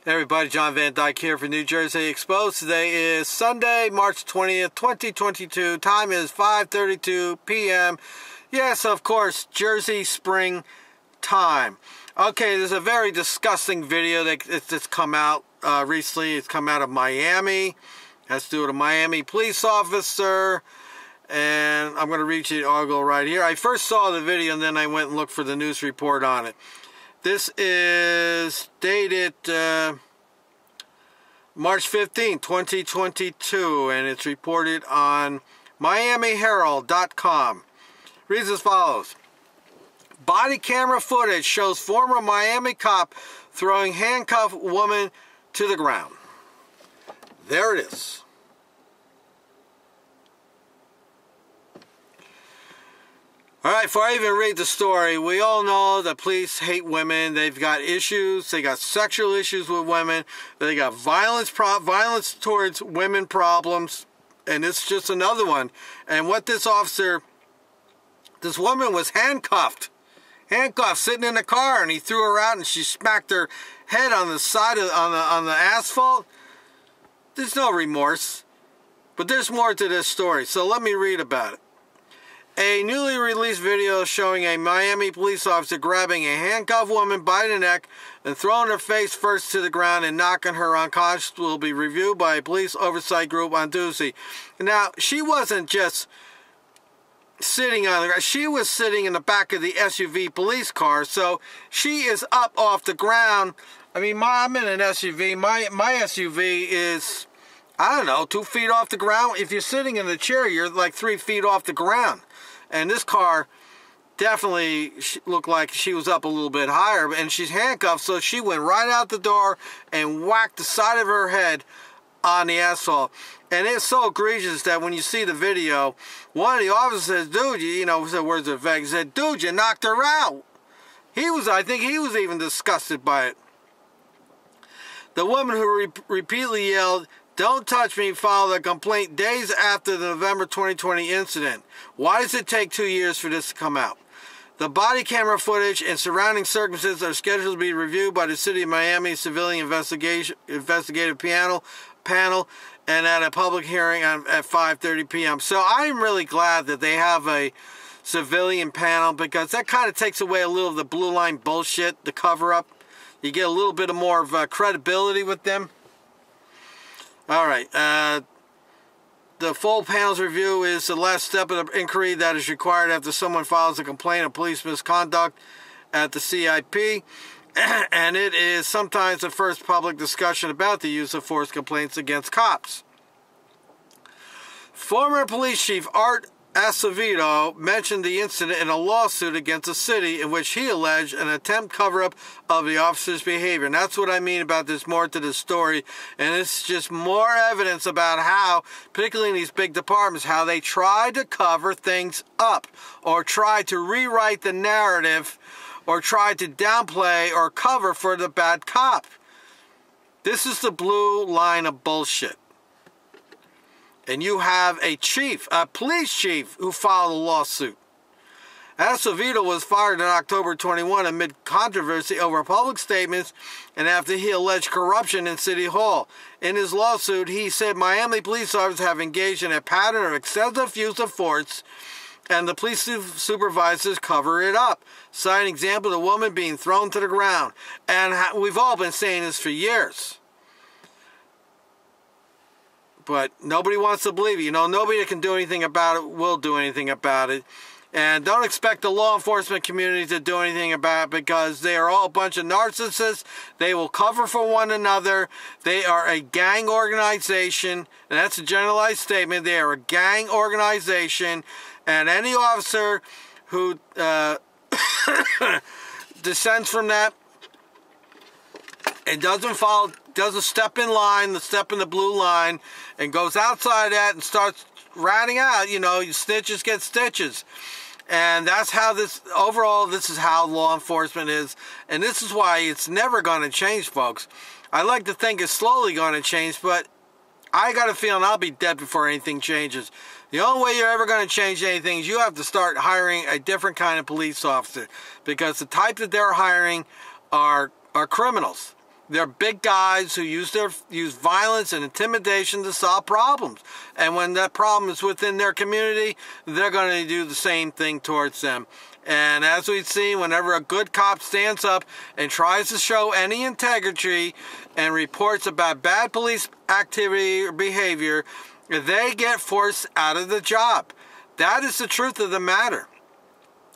Hey everybody, John Van Dyke here for New Jersey Exposed. Today is Sunday, March 20th, 2022. Time is 5:32 p.m. Yes, of course, Jersey spring time. Okay, there's a very disgusting video that's come out recently. It's come out of Miami. It has to do with a Miami police officer. And I'm going to read you the article right here. I first saw the video and then I went and looked for the news report on it. This is dated March 15, 2022, and it's reported on MiamiHerald.com. Reads as follows. Body camera footage shows former Miami cop throwing handcuffed woman to the ground. There it is. Alright, before I even read the story, we all know that police hate women. They've got issues. They got sexual issues with women. They got violence towards women problems. And it's just another one. And what this woman was handcuffed. Handcuffed, sitting in the car, and he threw her out and she smacked her head on the side of, on the asphalt. There's no remorse. But there's more to this story. So let me read about it. A newly released video showing a Miami police officer grabbing a handcuffed woman by the neck and throwing her face first to the ground and knocking her unconscious will be reviewed by a police oversight group on Tuesday. Now, she wasn't just sitting on the ground. She was sitting in the back of the SUV police car, so she is up off the ground. I mean, I'm in an SUV. My SUV is, I don't know, 2 feet off the ground. If you're sitting in the chair, you're like 3 feet off the ground. And this car definitely looked like she was up a little bit higher, and she's handcuffed, so she went right out the door and whacked the side of her head on the asphalt. And it's so egregious that when you see the video, one of the officers says, dude, said, where's the vet? He said, dude, you knocked her out. I think he was even disgusted by it. The woman who repeatedly yelled, "Don't touch me," filed a complaint days after the November 2020 incident. Why does it take 2 years for this to come out? The body camera footage and surrounding circumstances are scheduled to be reviewed by the City of Miami Civilian Investigative Panel and at a public hearing at 5:30 p.m. So I'm really glad that they have a civilian panel, because that kind of takes away a little of the blue line bullshit, the cover-up. You get a little bit of more of credibility with them. All right, the full panel's review is the last step of the inquiry that is required after someone files a complaint of police misconduct at the CIP, and it is sometimes the first public discussion about the use of force complaints against cops. Former police chief Art Acevedo mentioned the incident in a lawsuit against the city in which he alleged an attempt cover-up of the officer's behavior. And that's what I mean about there's more to this story. And it's just more evidence about how, particularly in these big departments, how they try to cover things up or try to rewrite the narrative or try to downplay or cover for the bad cop. This is the blue line of bullshit. And you have a police chief, who filed a lawsuit. Acevedo was fired in October 21 amid controversy over public statements and after he alleged corruption in City Hall. In his lawsuit, he said Miami police officers have engaged in a pattern of excessive use of force, and the police supervisors cover it up. Citing example of the woman being thrown to the ground. And we've all been saying this for years. But nobody wants to believe it. Nobody that can do anything about it will do anything about it. And don't expect the law enforcement community to do anything about it, because they are all a bunch of narcissists. They will cover for one another. They are a gang organization. And that's a generalized statement. They are a gang organization. And any officer who dissents from that and doesn't step in line, step in the blue line, and goes outside that and starts ratting out, snitches get stitches. And that's how overall, this is how law enforcement is. And this is why it's never going to change, folks. I like to think it's slowly going to change, but I got a feeling I'll be dead before anything changes. The only way you're ever going to change anything is you have to start hiring a different kind of police officer, because the type that they're hiring are criminals. They're big guys who use violence and intimidation to solve problems. And when that problem is within their community, they're going to do the same thing towards them. And as we've seen, whenever a good cop stands up and tries to show any integrity and reports about bad police activity or behavior, they get forced out of the job. That is the truth of the matter.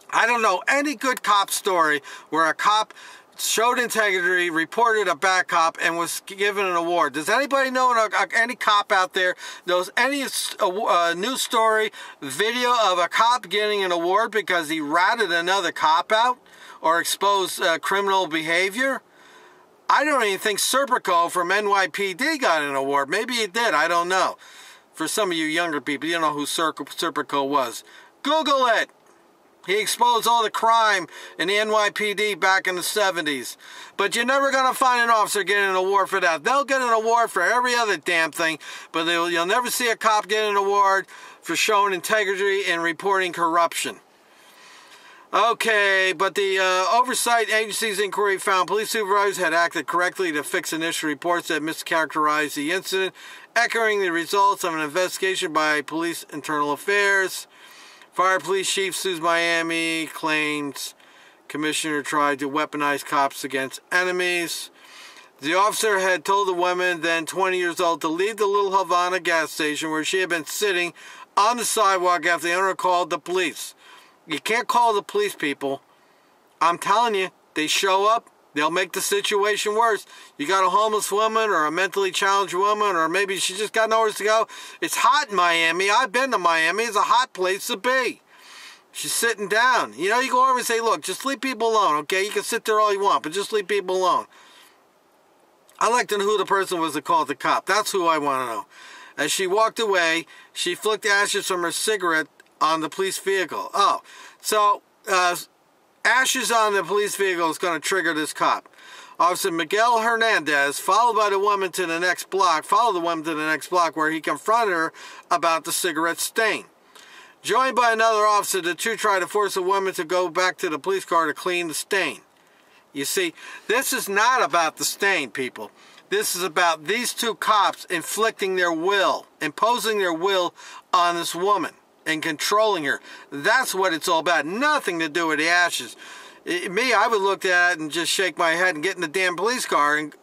I don't know any good cop story where a cop showed integrity, reported a bad cop, and was given an award. Does anybody know any cop out there knows any news story, video of a cop getting an award because he ratted another cop out or exposed criminal behavior? I don't even think Serpico from NYPD got an award. Maybe he did. I don't know. For some of you younger people, you know who Serpico was. Google it. He exposed all the crime in the NYPD back in the 70s. But you're never going to find an officer getting an award for that. They'll get an award for every other damn thing, but you'll never see a cop get an award for showing integrity and reporting corruption. Okay, but the Oversight Agency's inquiry found police supervisors had acted correctly to fix initial reports that mischaracterized the incident, echoing the results of an investigation by Police Internal Affairs. Fire Police Chief sues Miami, claims commissioner tried to weaponize cops against enemies. The officer had told the woman, then 20 years old, to leave the Little Havana gas station where she had been sitting on the sidewalk after the owner called the police. You can't call the police, people. I'm telling you, they show up, they'll make the situation worse. You got a homeless woman or a mentally challenged woman, or maybe she just got nowhere to go. It's hot in Miami. I've been to Miami. It's a hot place to be. She's sitting down. You know, you go over and say, look, just leave people alone, okay? You can sit there all you want, but just leave people alone. I'd like to know who the person was that called the cop. That's who I want to know. As she walked away, she flicked ashes from her cigarette on the police vehicle. Oh, so ashes on the police vehicle is going to trigger this cop. Officer Miguel Hernandez followed the woman to the next block where he confronted her about the cigarette stain. Joined by another officer, the two tried to force the woman to go back to the police car to clean the stain. You see, this is not about the stain, people. This is about these two cops inflicting their will, imposing their will on this woman and controlling her. That's what it's all about. Nothing to do with the ashes. I would look at it and just shake my head and get in the damn police car. And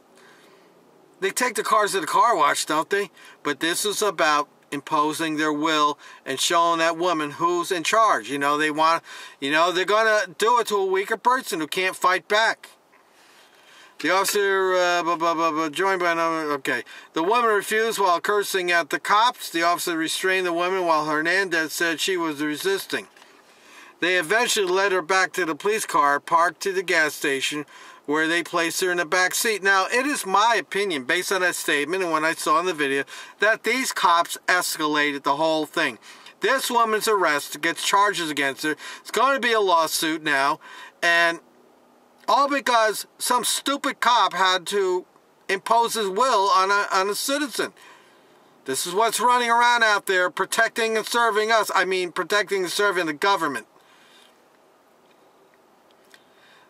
they take the cars to the car wash, don't they? But this is about imposing their will and showing that woman who's in charge. You know, they're going to do it to a weaker person who can't fight back. The officer, joined by another, okay. The woman refused while cursing at the cops. The officer restrained the woman while Hernandez said she was resisting. They eventually led her back to the police car, parked to the gas station, where they placed her in the back seat. Now, it is my opinion, based on that statement and what I saw in the video, that these cops escalated the whole thing. This woman's arrested, gets charges against her. It's going to be a lawsuit now, and all because some stupid cop had to impose his will on a citizen. This is what's running around out there, protecting and serving us. I mean, protecting and serving the government.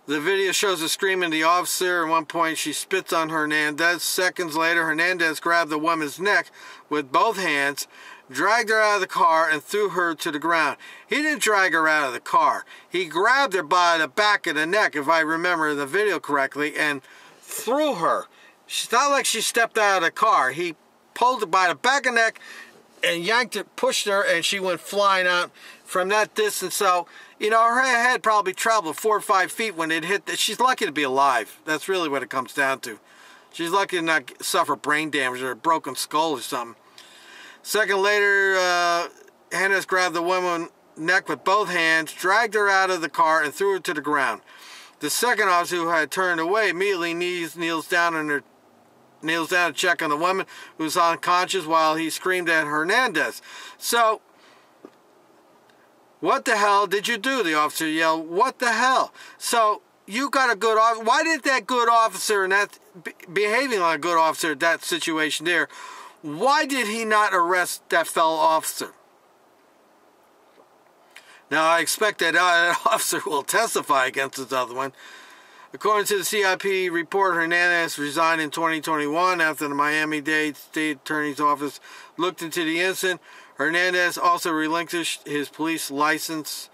The video shows her screaming at the officer. At one point, she spits on Hernandez. Seconds later, Hernandez grabbed the woman's neck with both hands, dragged her out of the car, and threw her to the ground. He didn't drag her out of the car. He grabbed her by the back of the neck, if I remember the video correctly, and threw her. It's not like she stepped out of the car. He pulled her by the back of the neck and yanked her, pushed her, and she went flying out from that distance. So, you know, her head probably traveled 4 or 5 feet when it hit. She's lucky to be alive. That's really what it comes down to. She's lucky to not suffer brain damage or a broken skull or something. Second later, Hernandez grabbed the woman's neck with both hands, dragged her out of the car, and threw her to the ground. The second officer, who had turned away, immediately kneels down to check on the woman, who's unconscious, while he screamed at Hernandez. So, what the hell did you do? The officer yelled, what the hell? So, you got a good officer. Why did that good officer, and that behaving like a good officer in that situation there, why did he not arrest that fellow officer? Now, I expect that officer will testify against this other one. According to the CIP report, Hernandez resigned in 2021 after the Miami-Dade State Attorney's Office looked into the incident. Hernandez also relinquished his police license.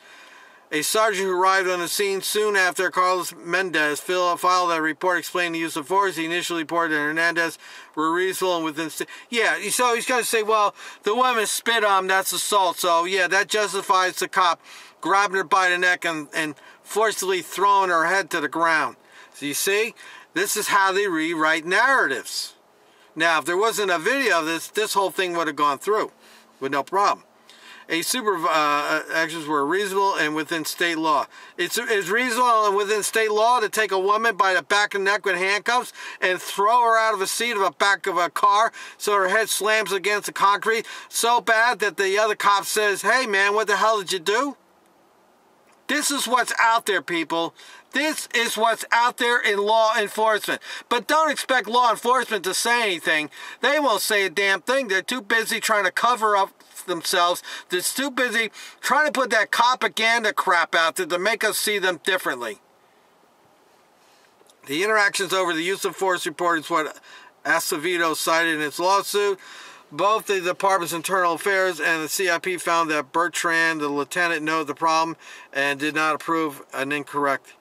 A sergeant who arrived on the scene soon after Carlos Mendez filed a report explaining the use of force. He initially reported that Hernandez were reasonable and within... Yeah, so he's going to say, well, the woman spit on him, that's assault. So, yeah, that justifies the cop grabbing her by the neck and forcibly throwing her head to the ground. So you see, this is how they rewrite narratives. Now, if there wasn't a video of this, this whole thing would have gone through with no problem. Actions were reasonable and within state law. It's reasonable and within state law to take a woman by the back and neck with handcuffs and throw her out of a seat of the back of a car so her head slams against the concrete so bad that the other cop says, hey man, what the hell did you do? This is what's out there, people. This is what's out there in law enforcement. But don't expect law enforcement to say anything. They won't say a damn thing. They're too busy trying to cover up themselves. They're too busy trying to put that propaganda crap out there to make us see them differently. The interactions over the use of force report is what Acevedo cited in its lawsuit. Both the Department's Internal Affairs and the CIP found that Bertrand, the lieutenant, noted the problem and did not approve an incorrect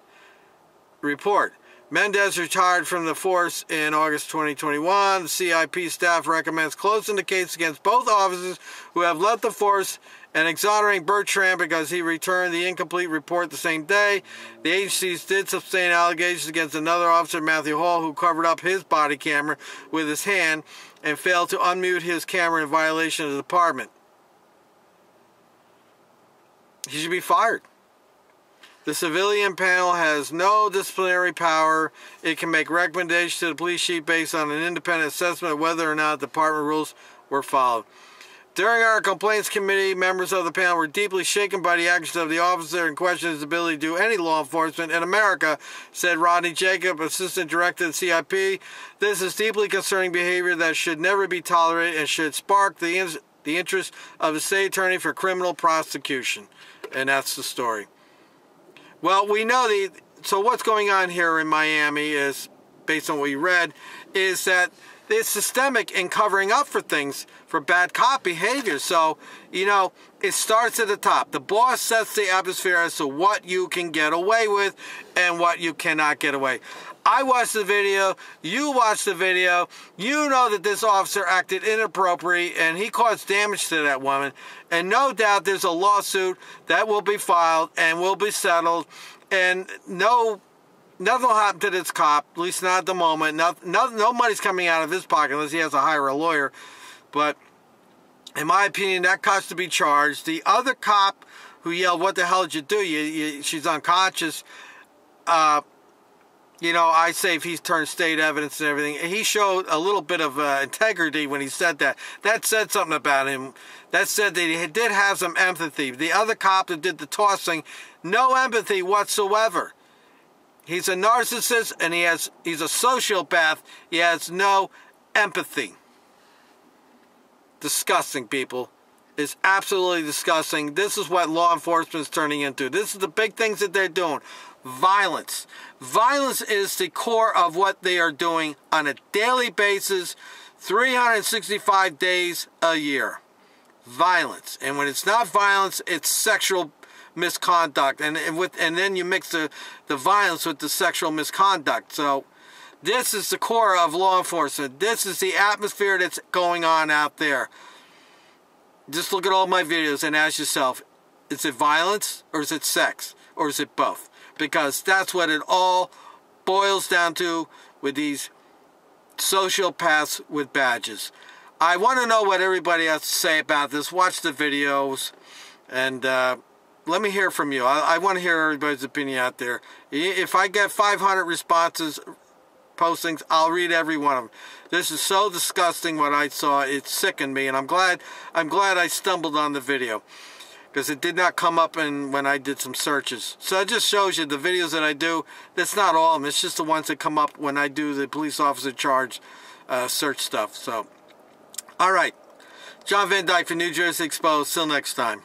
report. Mendez retired from the force in August 2021. The CIP staff recommends closing the case against both officers who have left the force and exonerating Bertrand because he returned the incomplete report the same day. The agencies did sustain allegations against another officer, Matthew Hall, who covered up his body camera with his hand and failed to unmute his camera in violation of the department. He should be fired. The civilian panel has no disciplinary power. It can make recommendations to the police chief based on an independent assessment of whether or not department rules were followed. During our complaints committee, members of the panel were deeply shaken by the actions of the officer and questioned his ability to do any law enforcement in America, said Rodney Jacob, assistant director of the CIP. This is deeply concerning behavior that should never be tolerated and should spark the interest of the state attorney for criminal prosecution. And that's the story. Well, we know so what's going on here in Miami is, based on what we read, is that it's systemic in covering up for things, for bad cop behavior. So, you know, it starts at the top. The boss sets the atmosphere as to what you can get away with and what you cannot get away. I watched the video, you watched the video, you know that this officer acted inappropriately and he caused damage to that woman. And no doubt there's a lawsuit that will be filed and will be settled, and nothing will happen to this cop, at least not at the moment. No money's coming out of his pocket unless he has to hire a lawyer. But in my opinion, that cop's to be charged. The other cop who yelled, what the hell did you do? She's unconscious. You know, I say if he's turned state evidence and everything, he showed a little bit of integrity when he said that. That said something about him. That said that he did have some empathy. The other cop that did the tossing, no empathy whatsoever. He's a narcissist and he's a sociopath. He has no empathy. Disgusting, people. It's absolutely disgusting. This is what law enforcement is turning into. This is the big things that they're doing. Violence. Violence is the core of what they are doing on a daily basis, 365 days a year. Violence. And when it's not violence, it's sexual misconduct. And then you mix the violence with the sexual misconduct. So this is the core of law enforcement. This is the atmosphere that's going on out there. Just look at all my videos and ask yourself, is it violence or is it sex? Or is it both? Because that's what it all boils down to with these sociopaths with badges. I want to know what everybody has to say about this. Watch the videos and let me hear from you. I want to hear everybody's opinion out there. If I get 500 responses, postings, I'll read every one of them. This is so disgusting what I saw. It sickened me, and I'm glad I stumbled on the video, because it did not come up when I did some searches. So it just shows you the videos that I do, that's not all of them. It's just the ones that come up when I do the police officer charge search stuff. So, all right. John Van Dyke for New Jersey Exposed. Till next time.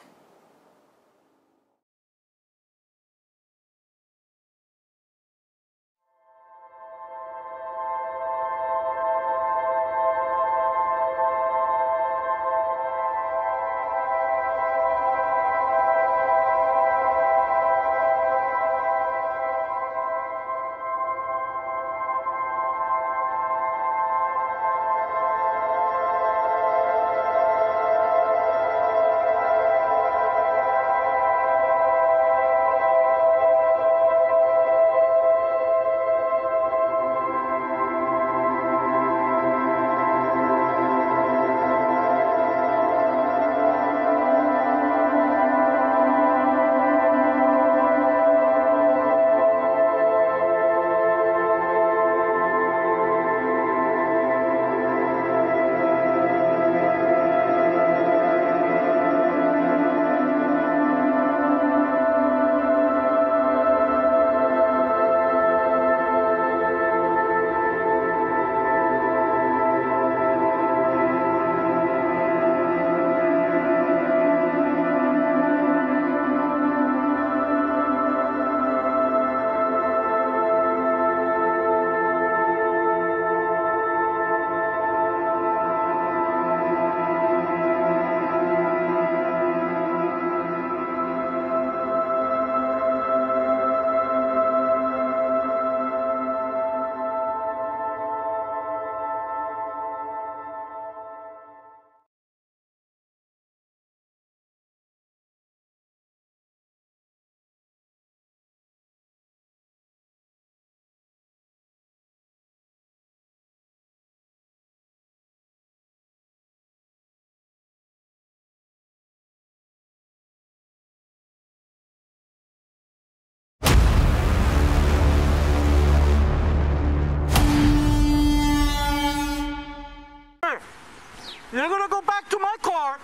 You're gonna go back to my car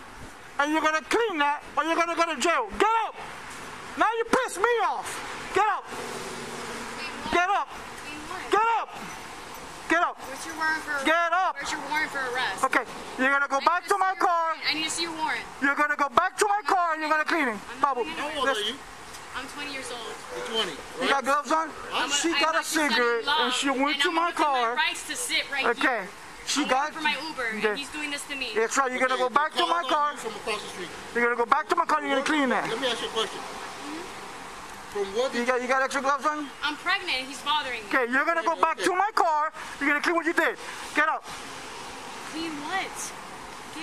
and you're gonna clean that or you're gonna go to jail. Get up! Now you piss me off. Get up. Get up. Get up. Get up. What's your warrant for arrest? Get up. Where's your warrant for arrest? Okay, you're gonna go back to my car. I need to see your warrant. You're gonna go back to my car and you're gonna clean it. Bubble. How old are you? I'm 20 years old. You're 20. You got gloves on? She got a cigarette and she went to my car. My rights to sit right Okay. here. She I'm got waiting for my Uber and he's doing this to me. That's right. You're gonna go back to my car. From across the street. You're gonna go back to my car and you're gonna clean that. Let me ask you a question. From what You got extra gloves on? I'm pregnant and he's bothering me. Okay, you're gonna go back to my car. You're gonna clean what you did. Get up. Clean what?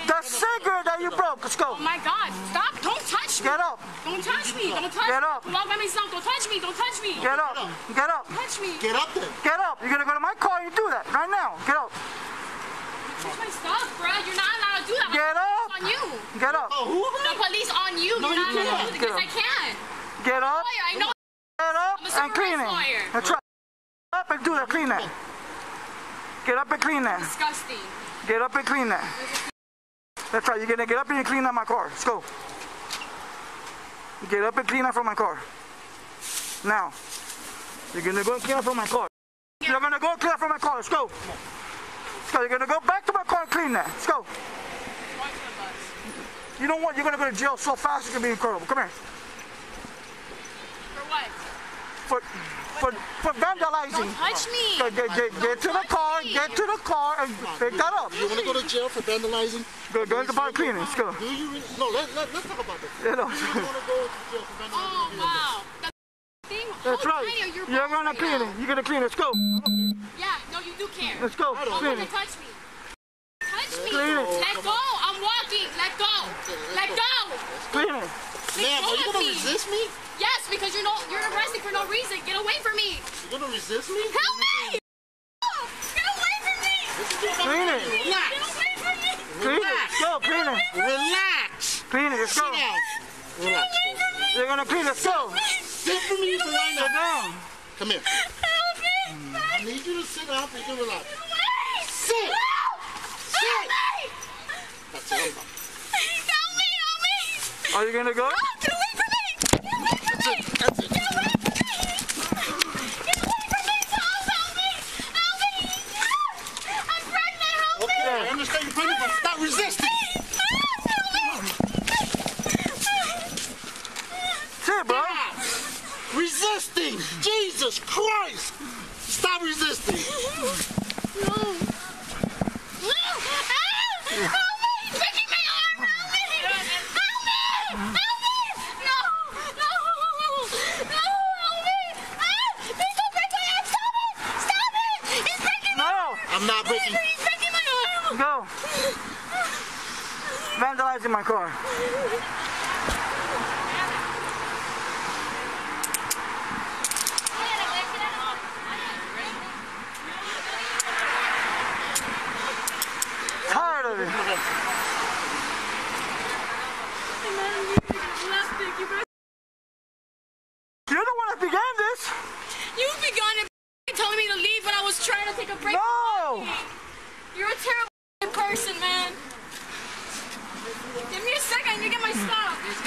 The cigarette that you broke. Let's go. Oh my God! Stop! Don't touch me! Get up. Don't touch me! Don't touch me! Get up. Walk by myself. Don't touch me! Don't touch me! Get up. Get up. Don't touch me! Get up then. Get up. You're gonna go to my car and you do that right now. Get up. Touch my stuff, bro. You're not allowed to do that. Get up. On you. Get up. Oh, who? The police on you. No, You're not you allowed to do can't. this. I can. Get up. Lawyer, I know. Get up I'm a civil and clean rights it. lawyer. That's right. Get up and do that. Clean that. Get up and clean that. Disgusting. Get up and clean that. That's right. You're gonna get up and you clean out my car. Let's go. Get up and clean out from my car. Now. You're gonna go and clean out from my car. You're gonna go and clean out from my car. Let's go. Let's go. You're gonna go back to my car and clean that. Let's go. You know what? You're gonna go to jail so fast it's gonna be incredible. Come here. For what? For vandalizing. Don't touch me. Get to the car. Get to the car and pick that up. You want to go to jail for vandalizing? Go to the bar and clean it. Let's go. Do you really? No, let's talk about that. You know. You want to go to jail for vandalizing? Oh, wow. That thing? That's How right. tiny are your You're balls gonna right clean now? it. You're gonna clean it. Let's go. Yeah, no, you do care. Let's go. Don't Clean fucking it. touch me. Touch me. Clean it. Let go. I'm walking. Let go. Let go. Clean it. Ma'am, are you Let going me. to resist me? Yes, because you're arrested for no reason. Get away from me. You're going to resist me? Help me. Get away from me. Clean it. Get away from me. Clean it. Let's go. Clean it. Relax. Clean it. Let's go. Sit down. Relax. You're gonna clean it. Let's go. Sit for me for right Sit now. down. Come here. Help me. I need you to sit down and relax. Wait. Sit. Help me. That's it. Help me. Help me. Are you gonna go? Get away from me. Get away from me. That's it. Get away from me. Get away from me. Help me. Help me. I'm pregnant. Help me. Okay, I understand you're pregnant, but stop resisting. Sit, bro. Resisting! Jesus Christ! Stop resisting! No. No! Help me! He's breaking my arm! Help me! Help me! Help me! No! No! No! Help me! Please don't break my arm! Stop it! Stop it! He's breaking my arm! No. I'm not breaking. He's breaking my arm! Go. Vandalizing my car. Tired of it. You're the one that began this. You began it telling me to leave when I was trying to take a break. No. You're a terrible person, man. Give me a second. I need to get my stuff. Let's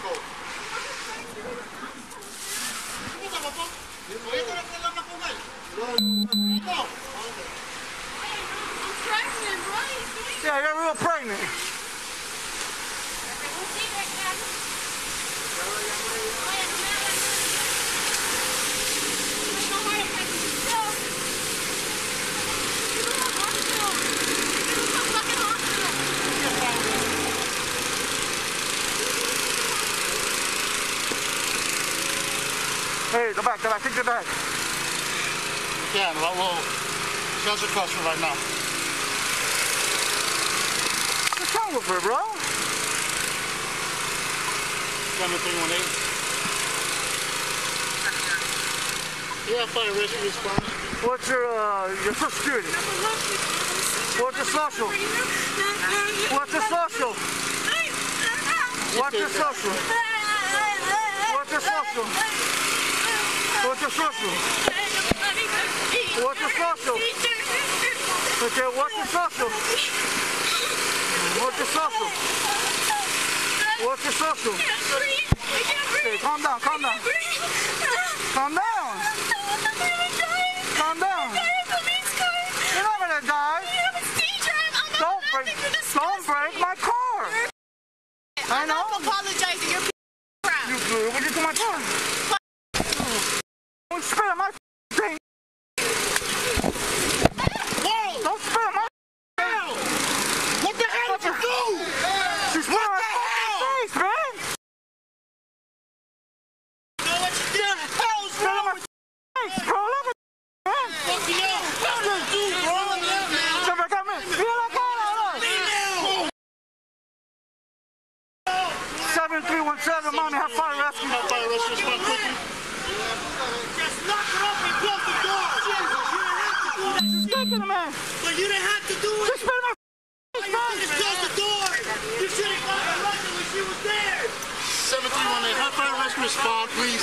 go. No. I'm pregnant, bro. Yeah, you're real pregnant. Hey, the back, take the back. You can, but we'll judge your custody right now. What's wrong with her, bro? 7318. Yeah, fire rescue response. What's your social security? What's your social? What's your social? What's your social? What's your social? What's your social? What's your social? Okay, what's your social? What's your social? What's your social? I can't breathe. I can't breathe. Okay, calm down, calm down. Calm down. Calm down. You're not gonna die. Don't break my car. I know. I'm apologizing. You're crap. You blew. What did you do to my car? Don't spit on my thing. Whoa! Don't spit on my thing. What the hell did you do? She spit on my face, man. You know what you did? Hell's Spit on wrong my with face, bro. Look at man. Fuck you up. What did you do, bro? Come back at me. Feel like that, 7317, mommy, have fire rescue. Have fire rescue respond quickly. Just knock it up and close the door. You didn't have to do that. Stick in the man. But you didn't have to do it. Just spit in my face, man. Just close the door. You should have got her when she was there. 7318, have fire rescue respond, please.